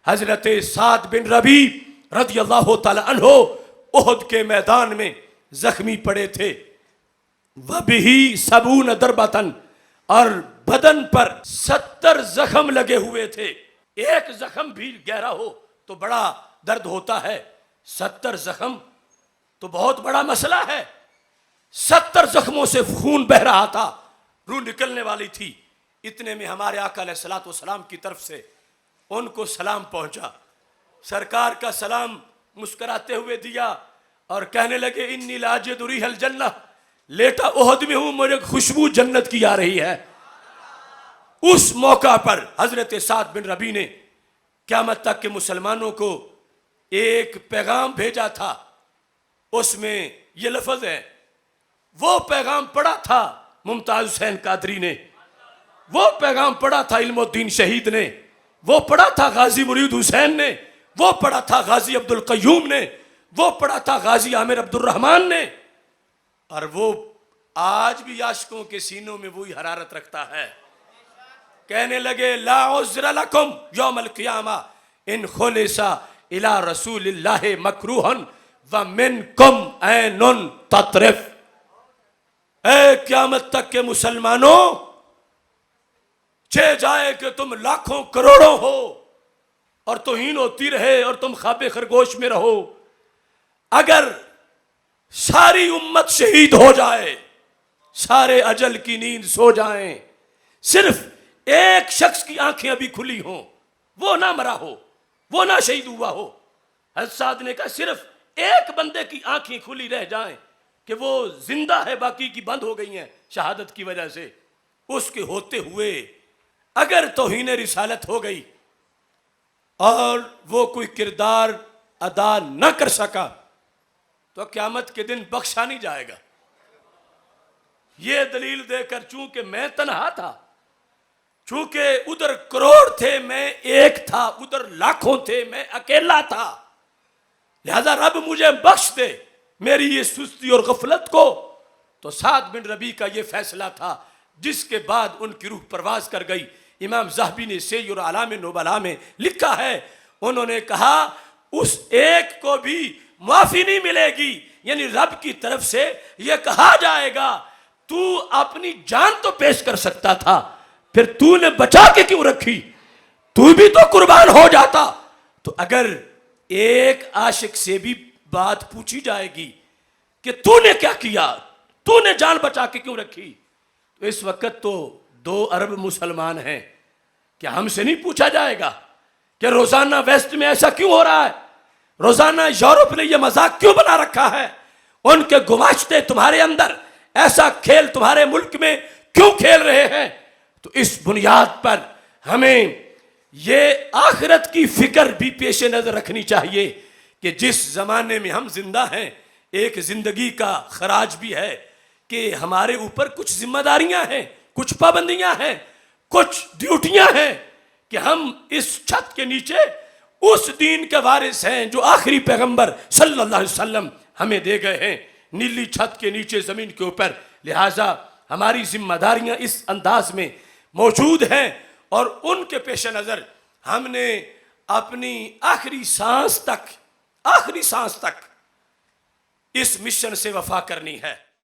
حضرت سعد بن ربی رضی اللہ تعالی عنہ احد کے میدان میں زخمی پڑے تھے. وَبِهِ 70 ضربۃ، اور بدن پر 70 زخم لگے ہوئے تھے. ایک زخم بھی گہرا ہو تو بڑا درد ہوتا ہے، 70 زخم تو بہت بڑا مسئلہ ہے. 70 زخموں سے خون بہ رہا تھا، روح نکلنے والی تھی. اتنے میں ہمارے آقا علیہ الصلوۃ والسلام کی طرف سے ان کو سلام پہنچا. سرکار کا سلام مسکراتے ہوئے دیا اور کہنے لگے انی لاجد ریح الجنہ، لیٹا احد میں ہوں، مجھے خوشبو جنت کی آ رہی ہے. اس موقع پر حضرت سعد بن ربی نے قیامت تک کے مسلمانوں کو ایک پیغام بھیجا تھا. اس میں یہ لفظ ہے، وہ پیغام پڑھا تھا ممتاز حسین قادری نے، وہ پیغام پڑھا تھا علم الدین شہید نے، وہ پڑھا تھا غازی مرید حسین نے، وہ پڑھا تھا غازی عبد القیوم نے، وہ پڑھا تھا غازی عامر عبد الرحمن نے. اور وہ آج بھی عاشقوں کے سینوں میں وہی حرارت رکھتا ہے. کہنے لگے لا عذر لکم یوم القیامہ ان خلصا الی رسول اللہ مکروہا ومنکم عین تطرف. اے قیامت تک کے مسلمانوں، چھ جائے کہ تم لاکھوں کروڑوں ہو اور توہین ہوتی رہے اور تم خواب خرگوش میں رہو، اگر ساری امت شہید ہو جائے، سارے اجل کی نیند سو جائیں، صرف ایک شخص کی آنکھیں ابھی کھلی ہوں، وہ نہ مرا ہو، وہ نہ شہید ہوا ہو. حضرت سعد نے کہا صرف ایک بندے کی آنکھیں کھلی رہ جائیں کہ وہ زندہ ہے، باقی کی بند ہو گئی ہیں شہادت کی وجہ سے، اس کے ہوتے ہوئے اگر توہین رسالت ہو گئی اور وہ کوئی کردار ادا نہ کر سکا تو قیامت کے دن بخشا نہیں جائے گا. یہ دلیل دے کر چونکہ میں تنہا تھا، چونکہ ادھر کروڑ تھے میں ایک تھا، ادھر لاکھوں تھے میں اکیلا تھا، لہذا رب مجھے بخش دے میری یہ سستی اور غفلت کو. تو سعد بن ربی کا یہ فیصلہ تھا، جس کے بعد ان کی روح پرواز کر گئی. امام ذہبی نے سیر اعلام نبلاء میں لکھا ہے، انہوں نے کہا اس ایک کو بھی معافی نہیں ملے گی، یعنی رب کی طرف سے یہ کہا جائے گا تو اپنی جان تو پیش کر سکتا تھا، پھر تو نے بچا کے کیوں رکھی، تو بھی تو قربان ہو جاتا. تو اگر ایک عاشق سے بھی بات پوچھی جائے گی کہ تو نے کیا کیا، تو نے جان بچا کے کیوں رکھی، تو اس وقت تو 2 ارب مسلمان ہیں، کیا ہم سے نہیں پوچھا جائے گا کہ روزانہ ویسٹ میں ایسا کیوں ہو رہا ہے، روزانہ یورپ نے یہ مذاق کیوں بنا رکھا ہے، ان کے گماشتے تمہارے اندر ایسا کھیل تمہارے ملک میں کیوں کھیل رہے ہیں. تو اس بنیاد پر ہمیں یہ آخرت کی فکر بھی پیش نظر رکھنی چاہیے کہ جس زمانے میں ہم زندہ ہیں، ایک زندگی کا خراج بھی ہے کہ ہمارے اوپر کچھ ذمہ داریاں ہیں، کچھ پابندیاں ہیں، کچھ ڈیوٹیاں ہیں کہ ہم اس چھت کے نیچے اس دین کے وارث ہیں جو آخری پیغمبر صلی اللہ علیہ وسلم ہمیں دے گئے ہیں، نیلی چھت کے نیچے زمین کے اوپر. لہٰذا ہماری ذمہ داریاں اس انداز میں موجود ہیں اور ان کے پیش نظر ہم نے اپنی آخری سانس تک اس مشن سے وفا کرنی ہے.